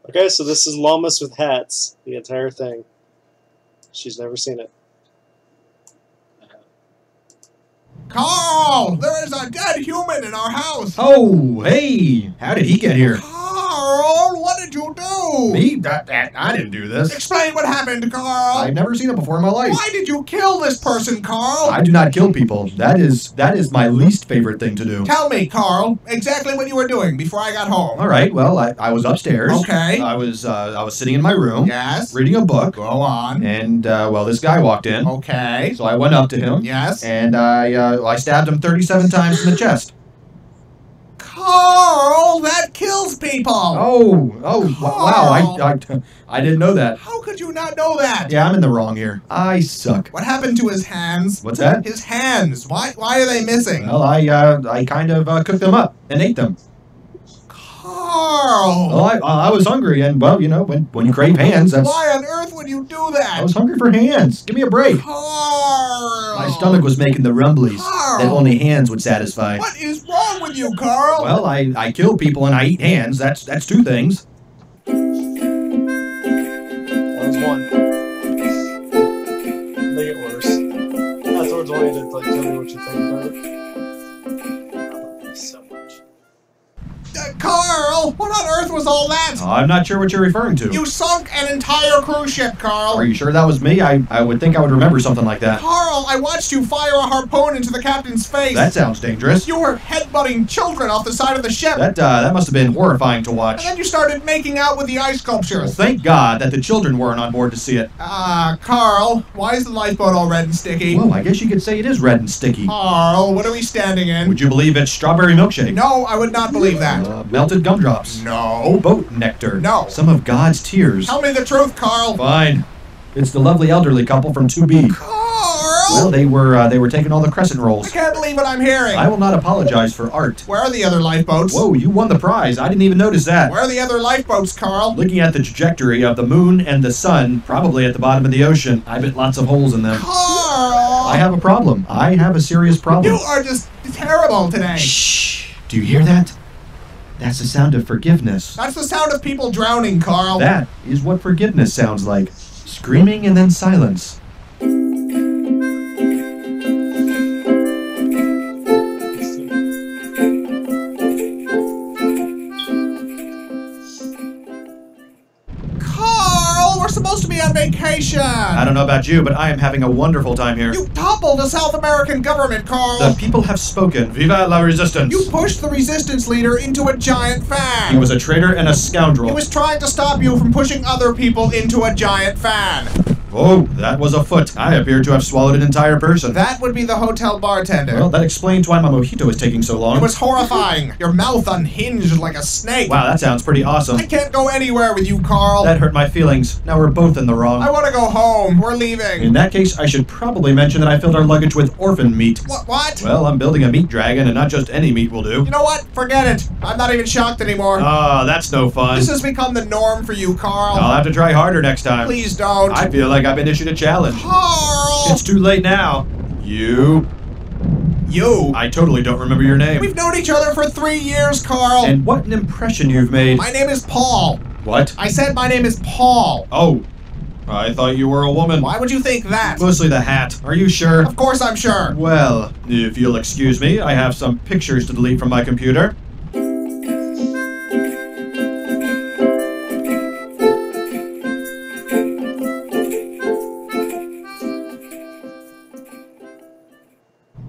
Okay, so this is Llamas with hats. The entire thing. She's never seen it. Carl! There is a dead human in our house! Oh, hey! How did he get here? Carl, what did you do? Me? I didn't do this. Explain what happened, Carl! I've never seen it before in my life. Why did you kill this person, Carl? I do not kill people. That is my least favorite thing to do. Tell me, Carl, exactly what you were doing before I got home. All right, well, I was upstairs. Okay. I was sitting in my room. Yes. Reading a book. Go on. And, well, this guy walked in. Okay. So I went up to him. Yes. And I stabbed him 37 times in the chest. Carl, that kills people! Wow, I didn't know that. How could you not know that? Yeah, I'm in the wrong here. I suck. What happened to his hands? What's that? His hands. Why are they missing? Well, I kind of cooked them up and ate them. Carl! Well, I was hungry, and, well, you know, when you crave hands, that's... Why on earth would you do that? I was hungry for hands. Give me a break. Carl! My stomach was making the rumblies Carl! that only hands would satisfy. What is wrong with you, Carl? Well, I kill people and I eat hands. That's two things. That was one. Make it worse. Afterwards, I want you to tell me what you think about it. So much. Carl! What on earth was all that? I'm not sure what you're referring to. You sunk an entire cruise ship, Carl! Are you sure that was me? I would think I would remember something like that. Carl, I watched you fire a harpoon into the captain's face! That sounds dangerous. You were headbutting children off the side of the ship! That must have been horrifying to watch. And then you started making out with the ice Well, sculptures! thank God that the children weren't on board to see it. Carl, why is the lifeboat all red and sticky? Well, I guess you could say it is red and sticky. Carl, what are we standing in? Would you believe it's strawberry milkshake? No, I would not believe that. Melted gumdrops. No. Boat nectar. No. Some of God's tears. Tell me the truth, Carl. Fine. It's the lovely elderly couple from 2B. Carl! Well, they were taking all the crescent I rolls. can't believe what I'm hearing. I will not apologize for art. Where are the other lifeboats? Whoa, you won the prize. I didn't even notice that. Where are the other lifeboats, Carl? Looking at the trajectory of the moon and the sun, probably at the bottom of the ocean, I bet lots of holes in them. Carl! I have a problem. I have a serious problem. You are just terrible today. Shh. Do you hear that? That's the sound of forgiveness. That's the sound of people drowning, Carl. That is what forgiveness sounds like. Screaming and then silence. Carl, we're supposed to be on vacation. I don't know about you, but I am having a wonderful time here. You toppled the South American government, Carl. The people have spoken. Viva la resistance. You pushed the resistance leader into a giant fan. He was a traitor and a scoundrel. He was trying to stop you from pushing other people into a giant fan. Oh, that was a foot. I appear to have swallowed an entire person. That would be the hotel bartender. Well, that explains why my mojito is taking so long. It was horrifying. Your mouth unhinged like a snake. Wow, that sounds pretty awesome. I can't go anywhere with you, Carl. That hurt my feelings. Now we're both in the wrong. I want to go home. We're leaving. In that case, I should probably mention that I filled our luggage with orphan meat. What? Well, I'm building a meat dragon, and not just any meat will do. You know what? Forget it. I'm not even shocked anymore. That's no fun. This has become the norm for you, Carl. I'll have to try harder next time. Please don't. I feel like I've been issued a challenge. Carl! It's too late now. You. I totally don't remember your name. We've known each other for 3 years, Carl. And what an impression you've made. My name is Paul. What? I said my name is Paul. Oh. I thought you were a woman. Why would you think that? Mostly the hat. Are you sure? Of course I'm sure. Well, if you'll excuse me, I have some pictures to delete from my computer.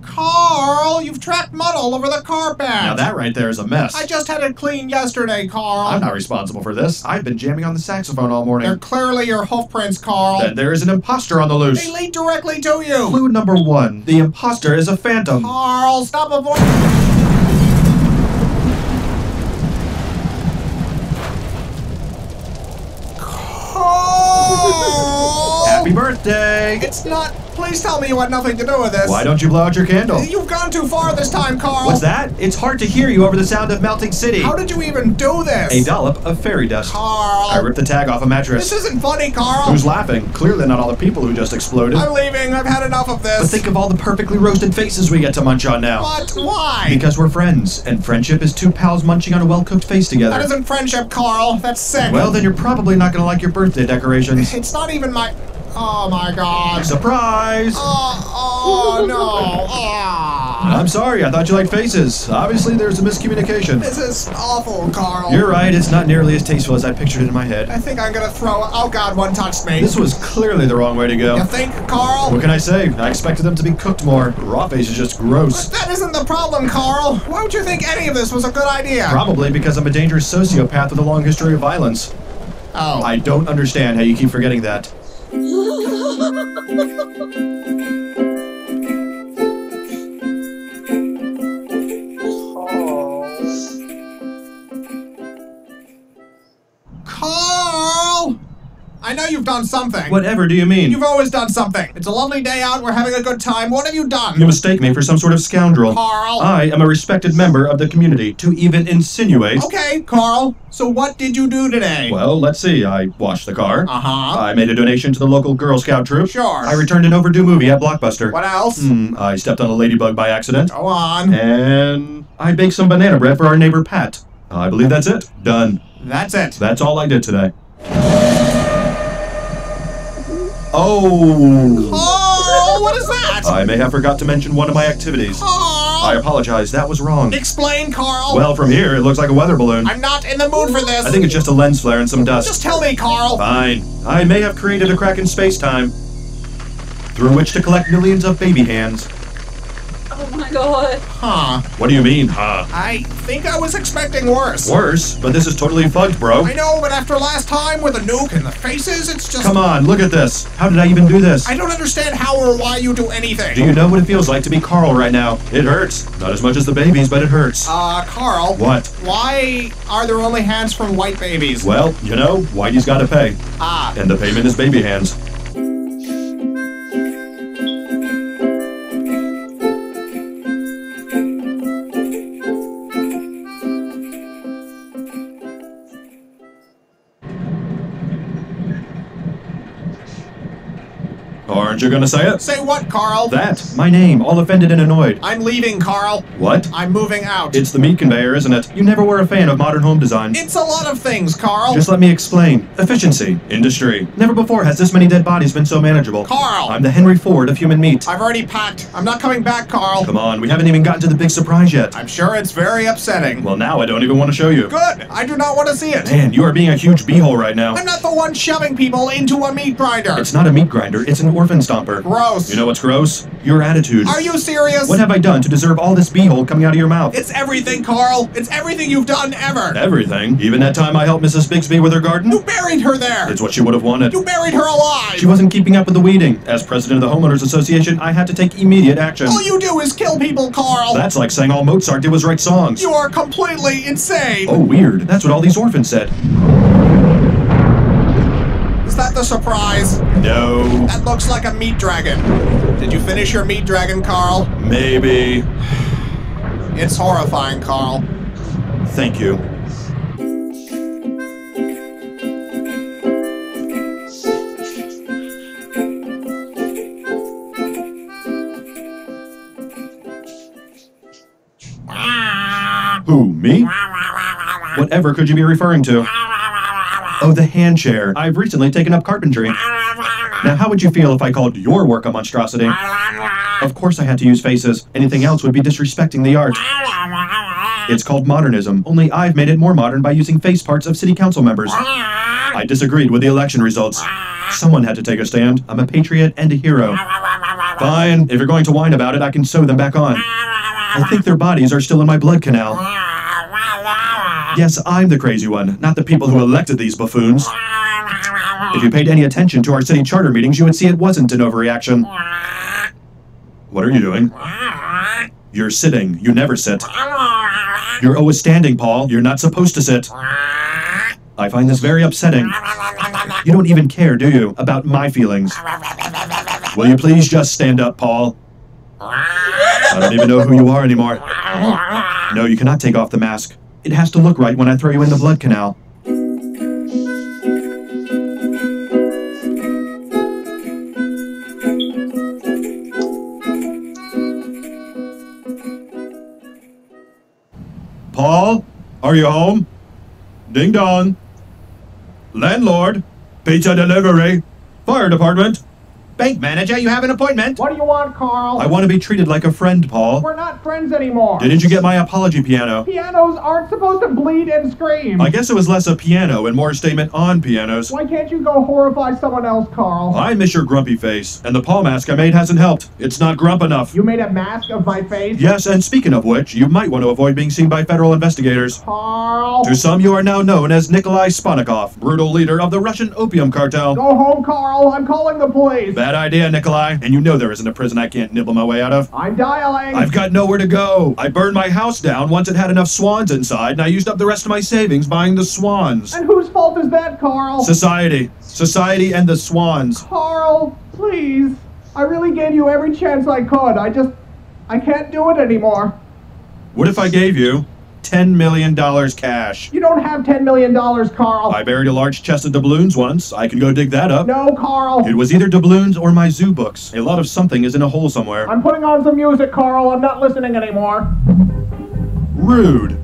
Carl, you've tracked mud all over the carpet. Now that right there is a mess. I just had it cleaned yesterday, Carl. I'm not responsible for this. I've been jamming on the saxophone all morning. They're clearly your hoof prints, Carl. Then there is an imposter on the loose. They lead directly to you. Clue number 1. The imposter is a phantom. Carl, stop avoiding. Carl! Happy birthday! It's not Please tell me you had nothing to do with this. Why don't you blow out your candle? You've gone too far this time, Carl. What's that? It's hard to hear you over the sound of melting city. How did you even do this? A dollop of fairy dust. Carl. I ripped the tag off a mattress. This isn't funny, Carl. Who's laughing? Clearly not all the people who just exploded. I'm leaving. I've had enough of this. But think of all the perfectly roasted faces we get to munch on now. What? Why? Because we're friends, and friendship is two pals munching on a well-cooked face together. That isn't friendship, Carl. That's sick. Well, then you're probably not gonna like your birthday decorations. It's not even my... Oh my god. Surprise! Oh no. I'm sorry, I thought you liked faces. Obviously, there's a miscommunication. This is awful, Carl. You're right, it's not nearly as tasteful as I pictured it in my head. I think I'm gonna throw... Oh god, one touched me. This was clearly the wrong way to go. You think, Carl? What can I say? I expected them to be cooked more. Raw face is just gross. That isn't the problem, Carl. Why would you think any of this was a good idea? Probably because I'm a dangerous sociopath with a long history of violence. Oh. I don't understand how you keep forgetting that. Carl! I know you've done something. Whatever do you mean? You've always done something. It's a lovely day out. We're having a good time. What have you done? You mistake me for some sort of scoundrel. Carl. I am a respected member of the community. To even insinuate... Okay, Carl. So what did you do today? Well, let's see. I washed the car. Uh-huh. I made a donation to the local Girl Scout troop. Sure. I returned an overdue movie at Blockbuster. What else? I stepped on a ladybug by accident. Go on. And I baked some banana bread for our neighbor Pat. I believe that's it. Done. That's it. That's all I did today. Oh! Carl, what is that? I may have forgot to mention one of my activities. Carl! I apologize, that was wrong. Explain, Carl. Well, from here, it looks like a weather balloon. I'm not in the mood for this. I think it's just a lens flare and some dust. Just tell me, Carl. Fine. I may have created a crack in space-time through which to collect millions of baby hands. Oh my god. Huh. What do you mean, huh? I think I was expecting worse. Worse? But this is totally fucked, bro. I know, but after last time with the nuke and the faces, it's just... Come on, look at this. How did I even do this? I don't understand how or why you do anything. Do you know what it feels like to be Carl right now? It hurts. Not as much as the babies, but it hurts. Carl. What? Why are there only hands from white babies? Well, you know, Whitey's gotta pay. And the payment is baby hands. Aren't you gonna say it? Say what, Carl? That. My name, all offended and annoyed. I'm leaving, Carl. What? I'm moving out. It's the meat conveyor, isn't it? You never were a fan of modern home design. It's a lot of things, Carl. Just let me explain. Efficiency. Industry. Never before has this many dead bodies been so manageable. Carl! I'm the Henry Ford of human meat. I've already packed. I'm not coming back, Carl. Come on, we haven't even gotten to the big surprise yet. I'm sure it's very upsetting. Well, now I don't even want to show you. Good. I do not want to see it. Man, you are being a huge beehole right now. I'm not the one shoving people into a meat grinder. It's not a meat grinder, it's an orphan stomper. Gross. You know what's gross? Your attitude. Are you serious? What have I done to deserve all this beehole coming out of your mouth? It's everything, Carl. It's everything you've done ever. Everything? Even that time I helped Mrs. Bigsby with her garden? You buried her there. It's what she would have wanted. You buried her alive. She wasn't keeping up with the weeding. As president of the Homeowners Association, I had to take immediate action. All you do is kill people, Carl. That's like saying all Mozart did was write songs. You are completely insane. Oh, weird. That's what all these orphans said. Is that the surprise? No. That looks like a meat dragon. Did you finish your meat dragon, Carl? Maybe. It's horrifying, Carl. Thank you. Who, me? Whatever could you be referring to? Oh, the hand chair. I've recently taken up carpentry. Now, how would you feel if I called your work a monstrosity? Of course I had to use faces. Anything else would be disrespecting the art. It's called modernism, only I've made it more modern by using face parts of city council members. I disagreed with the election results. Someone had to take a stand. I'm a patriot and a hero. Fine, if you're going to whine about it, I can sew them back on. I think their bodies are still in my blood canal. Yes, I'm the crazy one, not the people who elected these buffoons. If you paid any attention to our city charter meetings, you would see it wasn't an overreaction. What are you doing? You're sitting. You never sit. You're always standing, Paul. You're not supposed to sit. I find this very upsetting. You don't even care, do you, about my feelings? Will you please just stand up, Paul? I don't even know who you are anymore. No, you cannot take off the mask. It has to look right when I throw you in the blood canal. Paul, are you home? Ding dong. Landlord, pizza delivery, fire department. Bank manager, you have an appointment. What do you want, Carl? I want to be treated like a friend, Paul. We're not friends anymore. Didn't you get my apology piano? Pianos aren't supposed to bleed and scream. I guess it was less a piano and more a statement on pianos. Why can't you go horrify someone else, Carl? I miss your grumpy face, and the Paul mask I made hasn't helped. It's not grump enough. You made a mask of my face? Yes, and speaking of which, you might want to avoid being seen by federal investigators. Carl! To some, you are now known as Nikolai Sponikov, brutal leader of the Russian opium cartel. Go home, Carl. I'm calling the police. Bad idea, Nikolai. And you know there isn't a prison I can't nibble my way out of. I'm dialing. I've got nowhere to go. I burned my house down once it had enough swans inside, and I used up the rest of my savings buying the swans. And whose fault is that, Carl? Society. Society and the swans. Carl, please. I really gave you every chance I could. I can't do it anymore. What if I gave you $10 million cash? You don't have $10 million, Carl. I buried a large chest of doubloons once. I can go dig that up. No, Carl. It was either doubloons or my zoo books. A lot of something is in a hole somewhere. I'm putting on some music, Carl. I'm not listening anymore. Rude.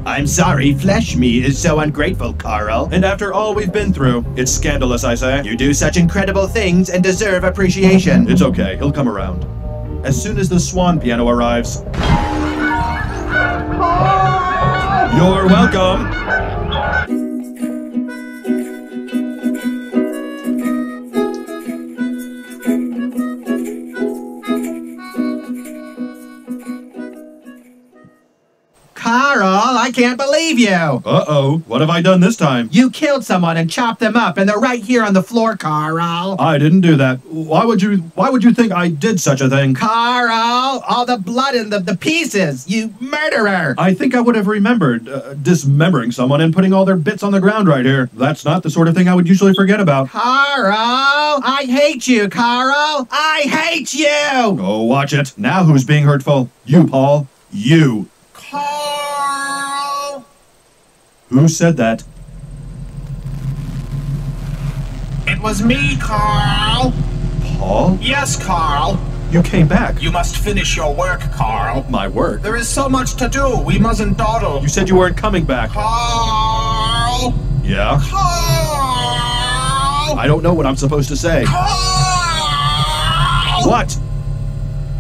I'm sorry, flesh meat is so ungrateful, Carl. And after all we've been through, it's scandalous, I say. You do such incredible things and deserve appreciation. It's okay, he'll come around. As soon as the swan piano arrives. You're welcome. Carl, I can't believe you. Uh-oh, what have I done this time? You killed someone and chopped them up, and they're right here on the floor, Carl. I didn't do that. Why would you think I did such a thing? Carl, all the blood and the pieces, you murderer. I think I would have remembered dismembering someone and putting all their bits on the ground right here. That's not the sort of thing I would usually forget about. Carl, I hate you, Carl. I hate you. Oh, watch it. Now who's being hurtful? You, Paul. You. Carl. Who said that? It was me, Carl. Paul? Yes, Carl. You came back. You must finish your work, Carl. My work? There is so much to do. We mustn't dawdle. You said you weren't coming back. Carl. Yeah? Carl. I don't know what I'm supposed to say. Carl. What?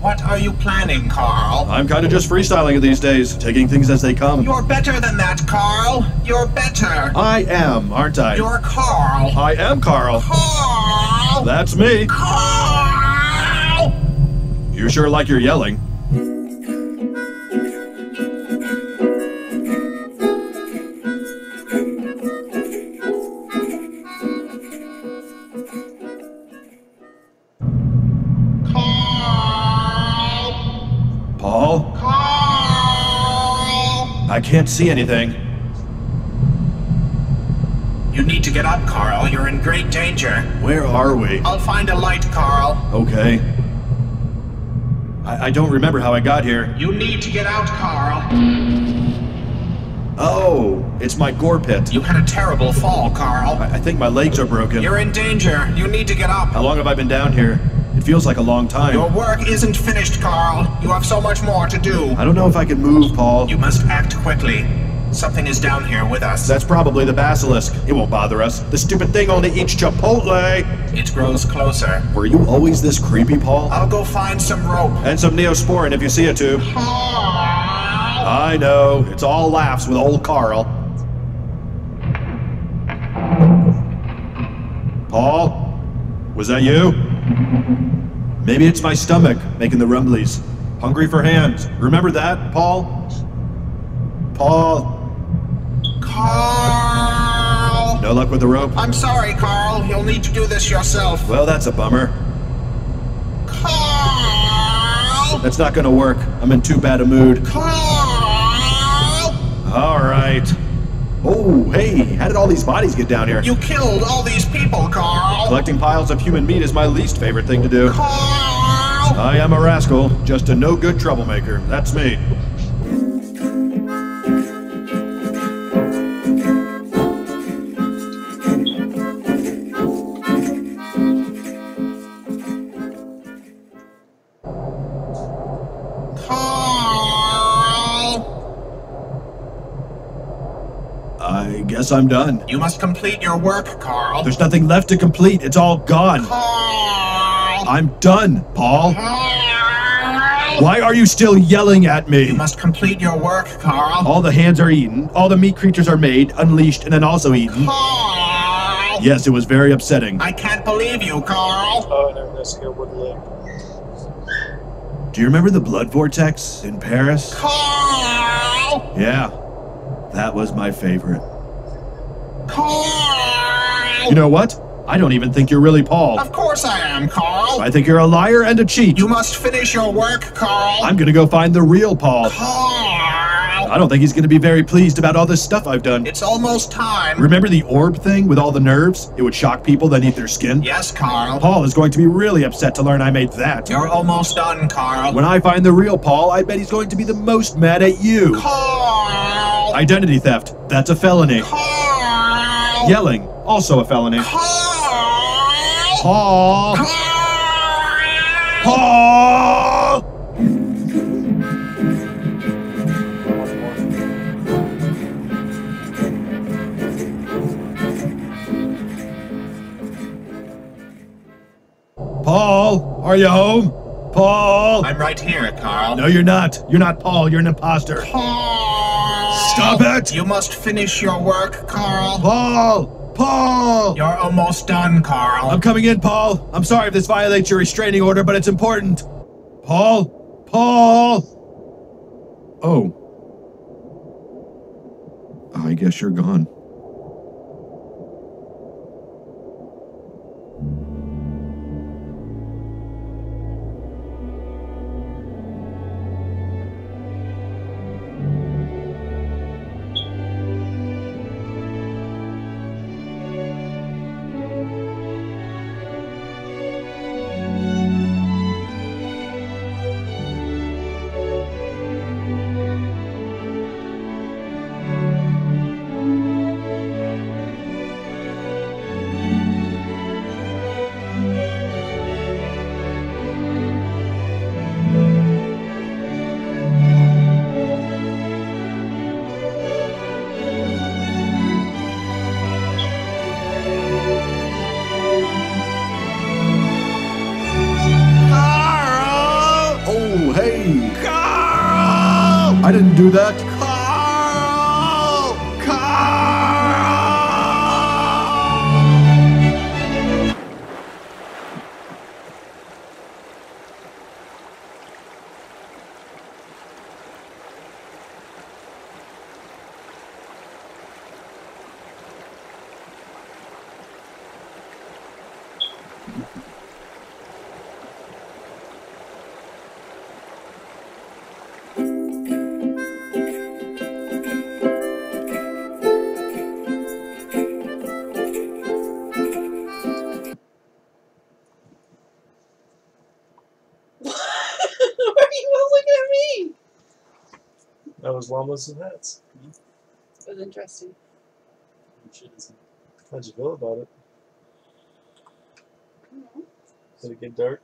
What are you planning, Carl? I'm kind of just freestyling it these days, taking things as they come. You're better than that, Carl. You're better. I am, aren't I? You're Carl. I am Carl. Carl. That's me. Carl. You sure like your yelling. Paul? Carl. I can't see anything. You need to get up, Carl. You're in great danger. Where are we? I'll find a light, Carl. Okay. I don't remember how I got here. You need to get out, Carl. Oh, it's my gore pit. You had a terrible fall, Carl. I think my legs are broken. You're in danger. You need to get up. How long have I been down here? It feels like a long time. Your work isn't finished, Carl. You have so much more to do. I don't know if I can move, Paul. You must act quickly. Something is down here with us. That's probably the basilisk. It won't bother us. The stupid thing only eats Chipotle. It grows closer. Were you always this creepy, Paul? I'll go find some rope. And some Neosporin if you see a tube. Carl! I know. It's all laughs with old Carl. Paul? Was that you? Maybe it's my stomach making the rumblies. Hungry for hands. Remember that, Paul? Paul? Carl! No luck with the rope? I'm sorry, Carl. You'll need to do this yourself. Well, that's a bummer. Carl! That's not gonna work. I'm in too bad a mood. Carl! All right. Oh, hey, how did all these bodies get down here? You killed all these people, Carl. Collecting piles of human meat is my least favorite thing to do. Carl! I am a rascal, just a no-good troublemaker. That's me. I guess I'm done. You must complete your work, Carl. There's nothing left to complete. It's all gone. Carl! I'm done, Paul. Carl! Why are you still yelling at me? You must complete your work, Carl. All the hands are eaten. All the meat creatures are made, unleashed, and then also eaten. Carl! Yes, it was very upsetting. I can't believe you, Carl. Oh, I never missed a wooden leg. Do you remember the blood vortex in Paris? Carl! Yeah, that was my favorite. Carl! You know what? I don't even think you're really Paul. Of course I am, Carl. I think you're a liar and a cheat. You must finish your work, Carl. I'm gonna go find the real Paul. Carl! I don't think he's gonna be very pleased about all this stuff I've done. It's almost time. Remember the orb thing with all the nerves? It would shock people that eat their skin? Yes, Carl. Paul is going to be really upset to learn I made that. You're almost done, Carl. When I find the real Paul, I bet he's going to be the most mad at you. Carl! Identity theft, that's a felony. Carl! Yelling, also a felony. Carl! Paul! Carl! Paul! Paul, are you home? Paul! I'm right here, Carl. No, you're not. You're not Paul, you're an imposter. Carl! Stop it! You must finish your work, Carl. Paul! Paul! You're almost done, Carl. I'm coming in, Paul. I'm sorry if this violates your restraining order, but it's important. Paul? Paul? Oh. I guess you're gone. I didn't do that. Carl! Carl! Why are you all looking at me? That was Llamas with hats. It was interesting. How'd you feel about it? Did it get dark?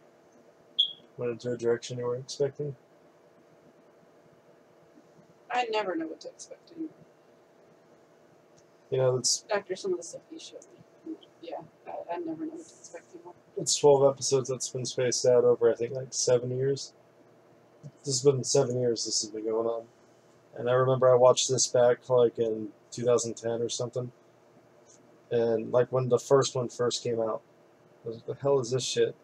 Went into a direction you weren't expecting? I never know what to expect anymore. You know, it's After some of the stuff you showed me. Yeah, I never know what to expect anymore. it's 12 episodes that's been spaced out over, I think, like 7 years. This has been 7 years this has been going on. And I remember I watched this back like in 2010 or something. And like when the first one first came out, I was like, the hell is this shit?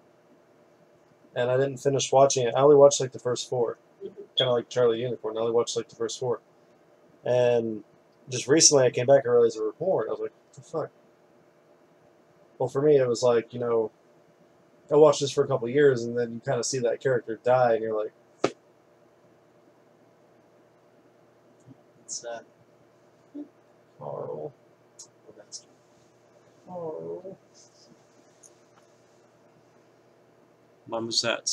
And I didn't finish watching it. I only watched like the first 4. Kind of like Charlie Unicorn. I only watched like the first 4. And just recently I came back and realized there were more. And I was like, what the fuck? Well, for me, it was like, you know, I watched this for a couple years, and then you kind of see that character die, and you're like, it's sad. Carl. Oh, that's Carl. Mom, who's that?